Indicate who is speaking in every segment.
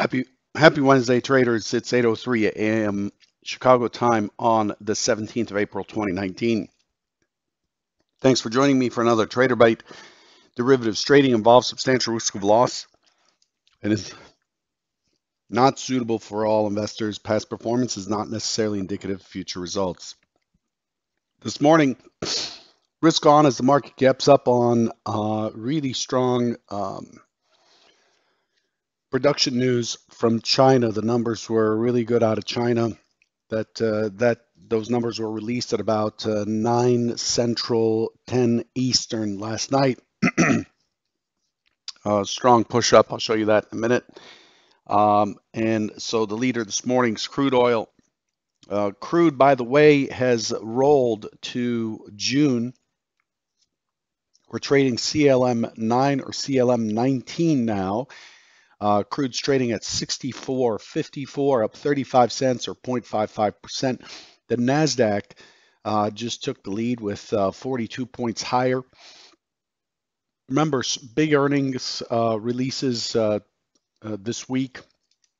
Speaker 1: Happy Happy Wednesday, traders. It's 8:03 a.m. Chicago time on the 17th of April, 2019. Thanks for joining me for another Trader Bite. Derivatives trading involves substantial risk of loss and is not suitable for all investors. Past performance is not necessarily indicative of future results. This morning, risk on as the market gaps up on really strong production news from China. The numbers were really good out of China. That those numbers were released at about 9 Central, 10 Eastern last night. Strong push up. I'll show you that in a minute. And so the leader this morning is crude oil. Crude, by the way, has rolled to June. We're trading CLM 9 or CLM 19 now. Crude's trading at 64.54, up 35 cents or 0.55%. The NASDAQ just took the lead with 42 points higher. Remember, big earnings releases this week.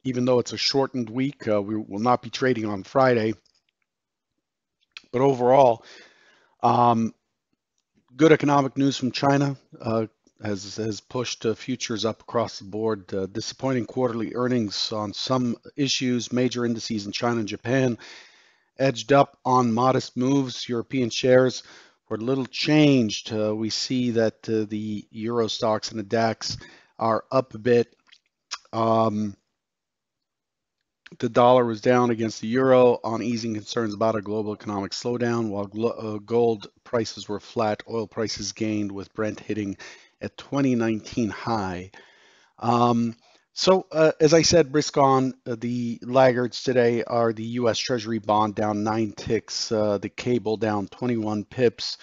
Speaker 1: Even though it's a shortened week, we will not be trading on Friday. But overall, good economic news from China has pushed futures up across the board. Disappointing quarterly earnings on some issues. Major indices in China and Japan edged up on modest moves. European shares were little changed. We see that the Euro stocks and the DAX are up a bit. The dollar was down against the euro on easing concerns about a global economic slowdown, while gold prices were flat. Oil prices gained, with Brent hitting a 2019 high. So as I said, risk on. The laggards today are the U.S. Treasury bond down 9 ticks, the cable down 21 pips,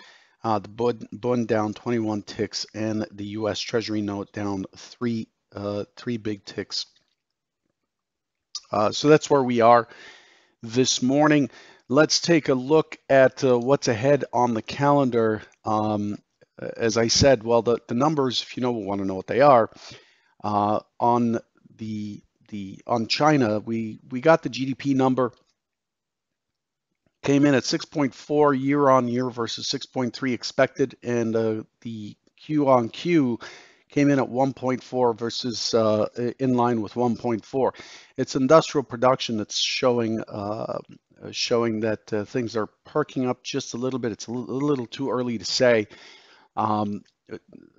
Speaker 1: the bund down 21 ticks, and the U.S. Treasury note down three big ticks. So that's where we are this morning. Let's take a look at what's ahead on the calendar. As I said, well, the numbers, if you want to know what they are, on China, we got the GDP number, came in at 6.4 year on year versus 6.3 expected, and the Q on Q came in at 1.4 versus in line with 1.4. It's industrial production that's showing that things are perking up just a little bit. It's a little too early to say.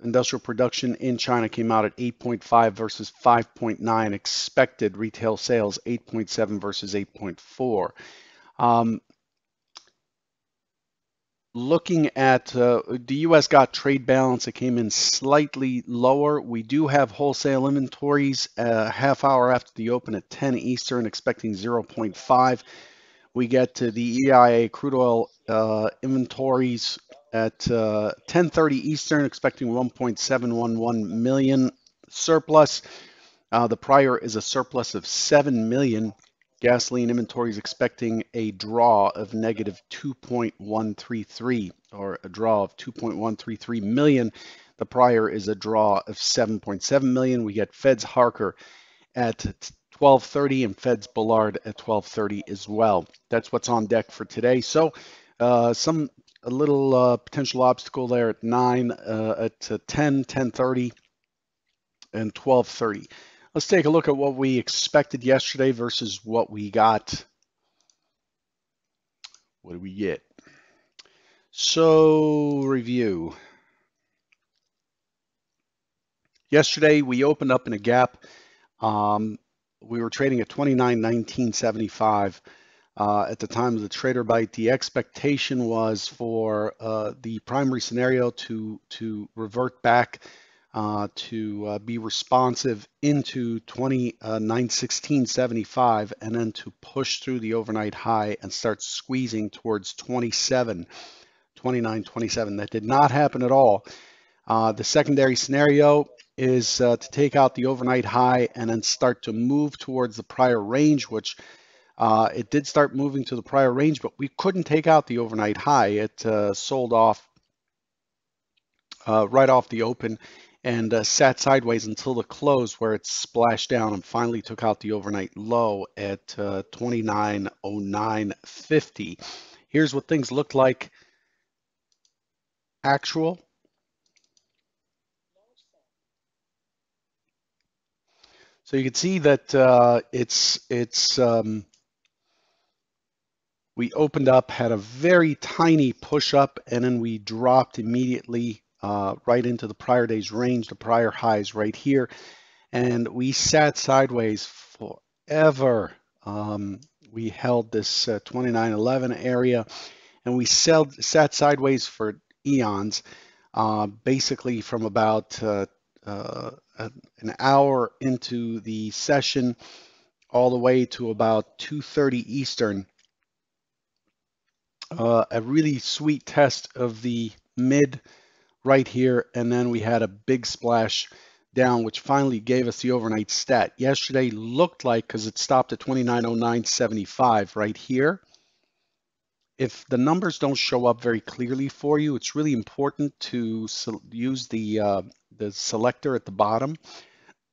Speaker 1: Industrial production in China came out at 8.5 versus 5.9 expected. Retail sales 8.7 versus 8.4. Looking at the U.S. got trade balance, it came in slightly lower. We do have wholesale inventories half hour after the open at 10 Eastern, expecting 0.5. We get to the EIA crude oil inventories at 10:30 Eastern, expecting 1.711 million surplus. The prior is a surplus of 7 million. Gasoline inventories expecting a draw of negative 2.133, or a draw of 2.133 million. The prior is a draw of 7.7 million. We get Fed's Harker at 12:30 and Fed's Bullard at 12:30 as well. That's what's on deck for today. So a little potential obstacle there at 9, at 10, 10:30, and 12:30. Let's take a look at what we expected yesterday versus what we got. What did we get? So, review. Yesterday, we opened up in a gap. We were trading at 29.1975 at the time of the trader bite. The expectation was for the primary scenario to revert back to be responsive into 29.1675 and then to push through the overnight high and start squeezing towards 29.27. That did not happen at all. The secondary scenario is to take out the overnight high and then start to move towards the prior range, which it did start moving to the prior range, but we couldn't take out the overnight high. It sold off right off the open and sat sideways until the close where it splashed down and finally took out the overnight low at 2909.50. Here's what things looked like actual. So you can see that we opened up, had a very tiny push up, and then we dropped immediately right into the prior day's range, the prior highs right here, and we sat sideways forever. We held this 2911 area, and we sat sideways for eons, basically from about an hour into the session all the way to about 2:30 Eastern. A really sweet test of the mid right here, and then we had a big splash down, which finally gave us the overnight stat. Yesterday looked like, because it stopped at 2909.75 right here. If the numbers don't show up very clearly for you, it's really important to use the selector at the bottom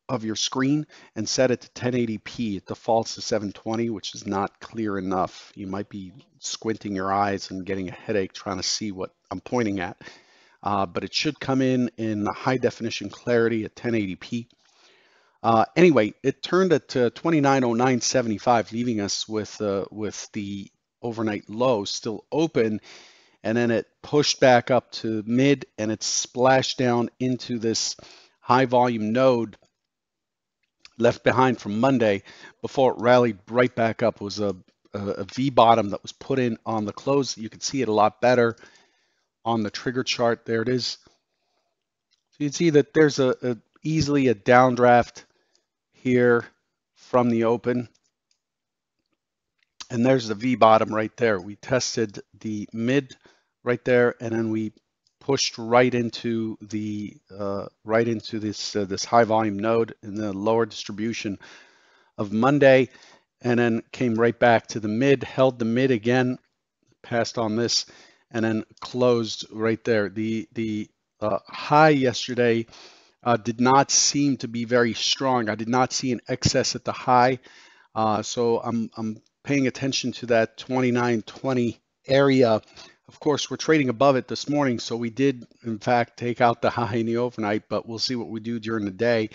Speaker 1: of your screen and set it to 1080p. It defaults to 720, which is not clear enough. You might be squinting your eyes and getting a headache trying to see what I'm pointing at. But it should come in high definition clarity at 1080p. Anyway, it turned at 2909.75, leaving us with the overnight low still open, and then it pushed back up to mid, and it splashed down into this high volume node left behind from Monday before it rallied right back up. It was a V bottom that was put in on the close. You can see it a lot better on the trigger chart. There it is. So you can see that there's easily a downdraft here from the open. And there's the V bottom right there. We tested the mid right there, and then we pushed right into this high volume node in the lower distribution of Monday, and then came right back to the mid, held the mid again, passed on this, and then closed right there. The high yesterday did not seem to be very strong. I did not see an excess at the high, so I'm paying attention to that 2920 area. Of course, we're trading above it this morning, so we did in fact take out the high in the overnight, but we'll see what we do during the day.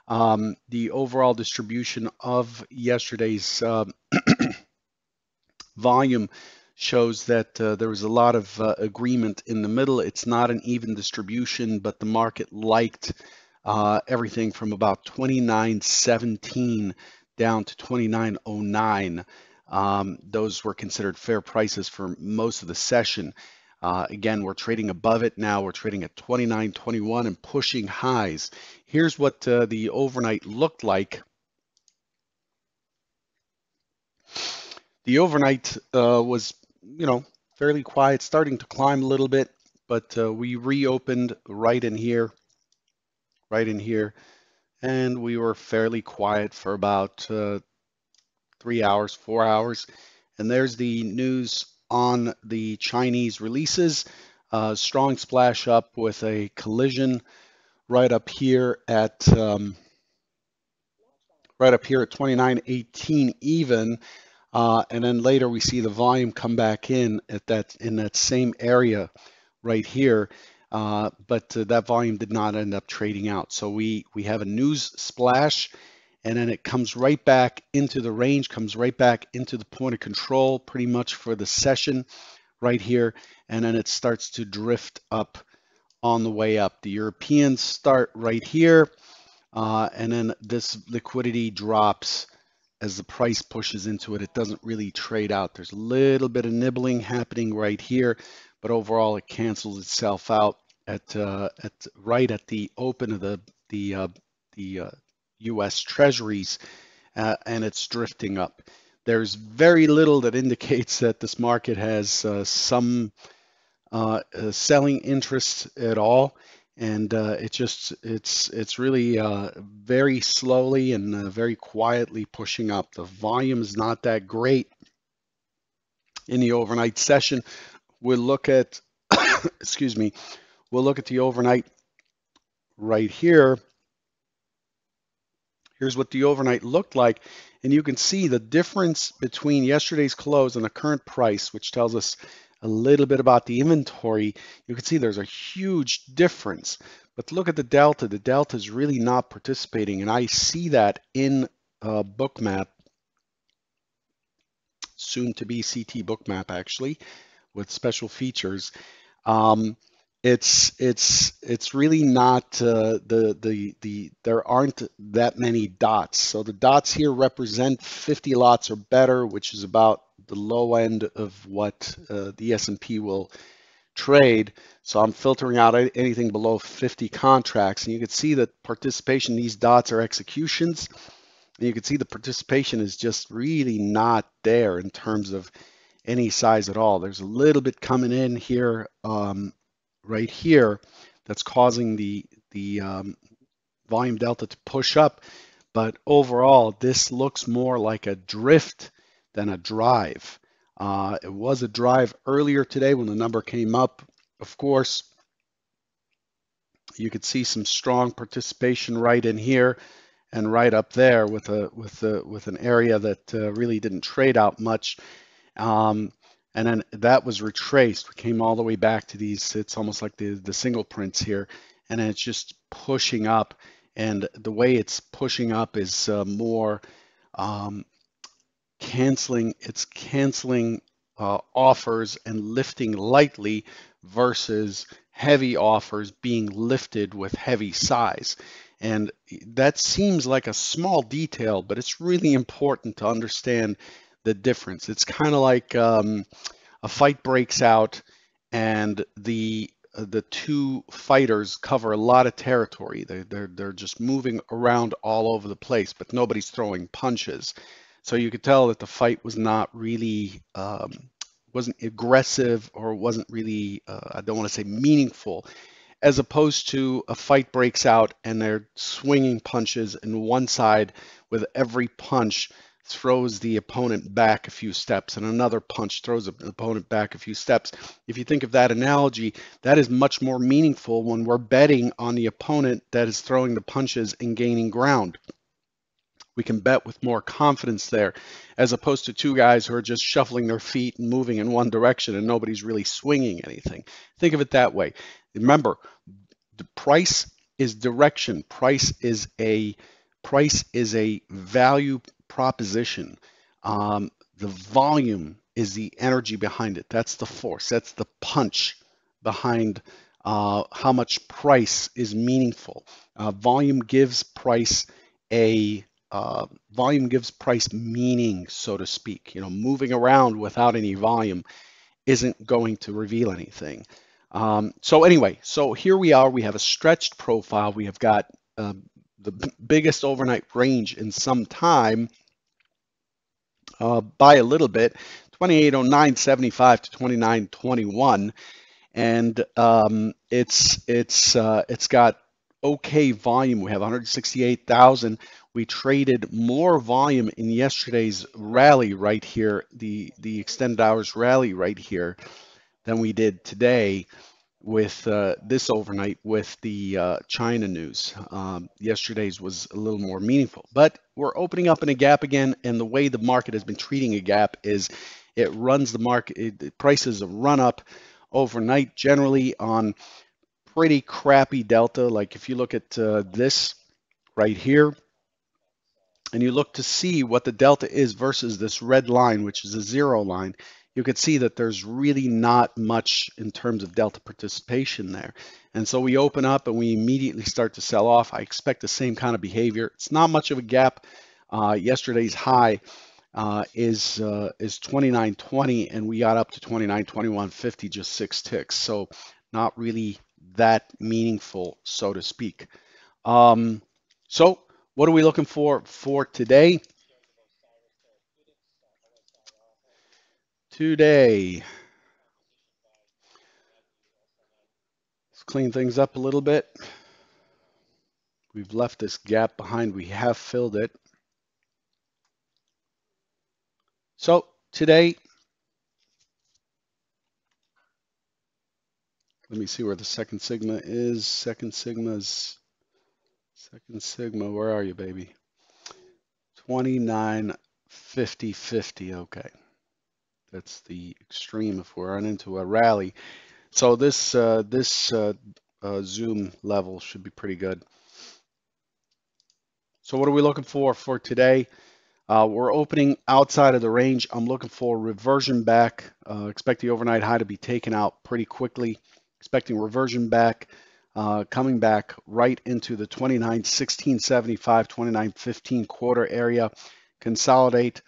Speaker 1: The overall distribution of yesterday's volume shows that there was a lot of agreement in the middle. It's not an even distribution, but the market liked everything from about 29.17 down to 29.09. Those were considered fair prices for most of the session. Again, we're trading above it now. We're trading at 29.21 and pushing highs. Here's what the overnight looked like. The overnight was, fairly quiet, starting to climb a little bit, but we reopened right in here, and we were fairly quiet for about 3 hours, 4 hours. And there's the news on the Chinese releases. Strong splash up with a collision right up here at 29.18 even. And then later we see the volume come back in that same area right here. But that volume did not end up trading out. So we have a news splash, and then it comes right back into the range, comes right back into the point of control pretty much for the session right here. And then it starts to drift up on the way up. The Europeans start right here, and then this liquidity drops as the price pushes into it. It doesn't really trade out. There's a little bit of nibbling happening right here, but overall it cancels itself out at right at the open of the U.S. Treasuries, and it's drifting up. There's very little that indicates that this market has some selling interest at all, and it's really very slowly and very quietly pushing up. The volume is not that great in the overnight session. We'll look at excuse me, we'll look at the overnight right here, here's what the overnight looked like. And you can see the difference between yesterday's close and the current price, which tells us a little bit about the inventory. You can see there's a huge difference. But look at the delta. The delta is really not participating. And I see that in Bookmap, soon to be CT Bookmap actually, with special features. Um, it's really not there aren't that many dots. So the dots here represent 50 lots or better, which is about the low end of what the S&P will trade. So I'm filtering out anything below 50 contracts, and you can see that participation, these dots are executions, and you can see the participation is just really not there in terms of any size at all. There's a little bit coming in here, right here, that's causing the volume delta to push up. But overall, this looks more like a drift than a drive. It was a drive earlier today when the number came up. Of course, you could see some strong participation right in here and right up there with an area that really didn't trade out much. Um, and then that was retraced. We came all the way back to these, it's almost like the single prints here, and then it's just pushing up. And the way it's pushing up is more um, canceling offers and lifting lightly versus heavy offers being lifted with heavy size. And that seems like a small detail, but it's really important to understand the difference. It's kind of like a fight breaks out and the two fighters cover a lot of territory. They're just moving around all over the place, but nobody's throwing punches. So you could tell that the fight was not really wasn't aggressive or wasn't really I don't want to say meaningful, as opposed to a fight breaks out and they're swinging punches, and one side with every punch throws the opponent back a few steps, and another punch throws the opponent back a few steps. If you think of that analogy, that is much more meaningful when we're betting on the opponent that is throwing the punches and gaining ground. We can bet with more confidence there, as opposed to two guys who are just shuffling their feet and moving in one direction and nobody's really swinging anything. Think of it that way. Remember, the price is direction. Price is a value proposition. The volume is the energy behind it. That's the force. That's the punch behind how much price is meaningful. Volume gives price a volume gives price meaning, so to speak. You know, moving around without any volume isn't going to reveal anything. So anyway, so here we are. We have a stretched profile. We have got the biggest overnight range in some time by a little bit, 2809.75 to 2921, and it's got okay volume. We have 168,000. We traded more volume in yesterday's rally right here, the extended hours rally right here, than we did today with this overnight with the China news. Yesterday's was a little more meaningful, but we're opening up in a gap again, and the way the market has been treating a gap is it runs the market, prices run up overnight generally on pretty crappy delta. Like if you look at this right here, and you look to see what the delta is versus this red line, which is a zero line, you can see that there's really not much in terms of delta participation there. And so we open up and we immediately start to sell off. I expect the same kind of behavior. It's not much of a gap. Yesterday's high is 29.20, and we got up to 29.21.50, just 6 ticks. So not really that meaningful, so to speak. So what are we looking for today? Today, let's clean things up a little bit. We've left this gap behind. We have filled it. So today, let me see where the second sigma is. Second sigma is Second Sigma, where are you, baby? 29.50.50. Okay. That's the extreme if we're on into a rally. So this zoom level should be pretty good. So what are we looking for today? We're opening outside of the range. I'm looking for reversion back. Expect the overnight high to be taken out pretty quickly. Expecting reversion back, coming back right into the 29.1675, 29.15 quarter area. Consolidate,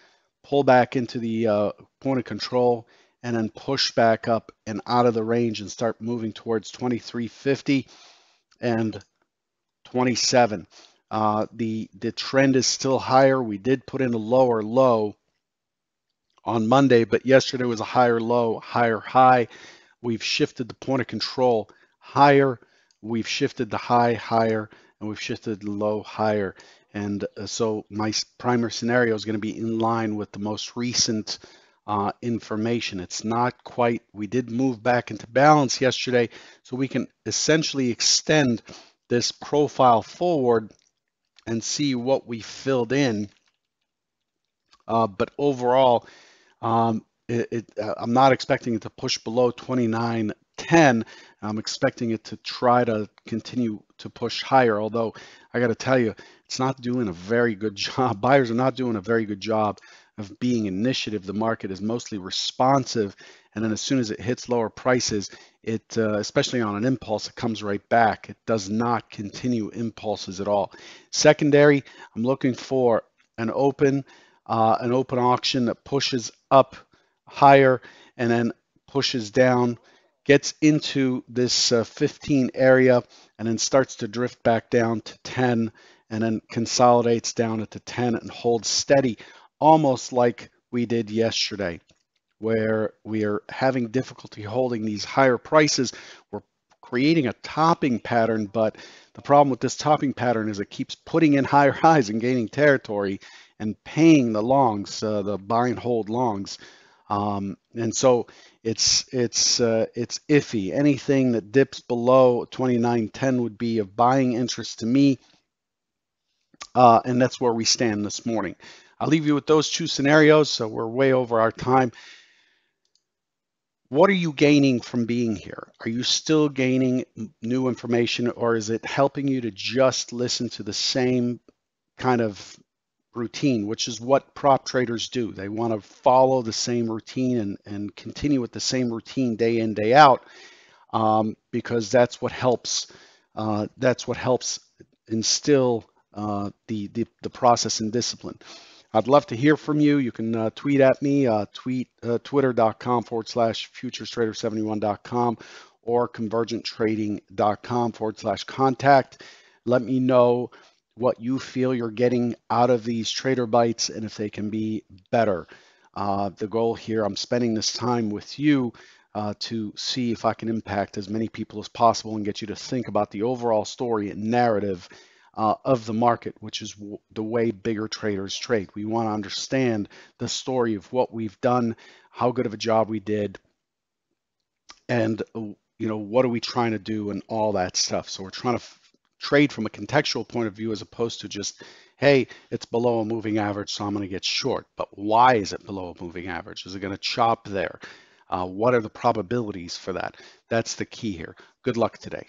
Speaker 1: pull back into the point of control, and then push back up and out of the range and start moving towards 23.50 and 27. The trend is still higher. We did put in a lower low on Monday, but yesterday was a higher low, higher high. We've shifted the point of control higher. We've shifted the high higher, and we've shifted the low higher. And so my primary scenario is going to be in line with the most recent information. It's not quite, we did move back into balance yesterday, so we can essentially extend this profile forward and see what we filled in. But overall, I'm not expecting it to push below 29.10. I'm expecting it to try to continue to push higher. Although I got to tell you, it's not doing a very good job. Buyers are not doing a very good job of being initiative. The market is mostly responsive, and then as soon as it hits lower prices, especially on an impulse, it comes right back. It does not continue impulses at all. Secondary, I'm looking for an open auction that pushes up higher and then pushes down, gets into this 15 area, and then starts to drift back down to 10, and then consolidates down at the 10 and holds steady, almost like we did yesterday, where we are having difficulty holding these higher prices. We're creating a topping pattern, but the problem with this topping pattern is it keeps putting in higher highs and gaining territory and paying the longs, the buy and hold longs. And so it's iffy. Anything that dips below 29.10 would be of buying interest to me, and that's where we stand this morning. I'll leave you with those two scenarios. So we're way over our time. What are you gaining from being here? Are you still gaining new information, or is it helping you to just listen to the same kind of routine, which is what prop traders do? They want to follow the same routine and continue with the same routine day in, day out, because that's what helps instill the process and discipline. I'd love to hear from you. You can tweet at me, twitter.com/futurestrader71.com or convergenttrading.com/contact. Let me know what you feel you're getting out of these trader bites and if they can be better. The goal here, I'm spending this time with you to see if I can impact as many people as possible and get you to think about the overall story and narrative of the market, which is the way bigger traders trade. We want to understand the story of what we've done, how good of a job we did, and what are we trying to do and all that stuff. So we're trying to trade from a contextual point of view as opposed to just, hey, it's below a moving average, so I'm going to get short. But why is it below a moving average? Is it going to chop there? What are the probabilities for that? That's the key here. Good luck today.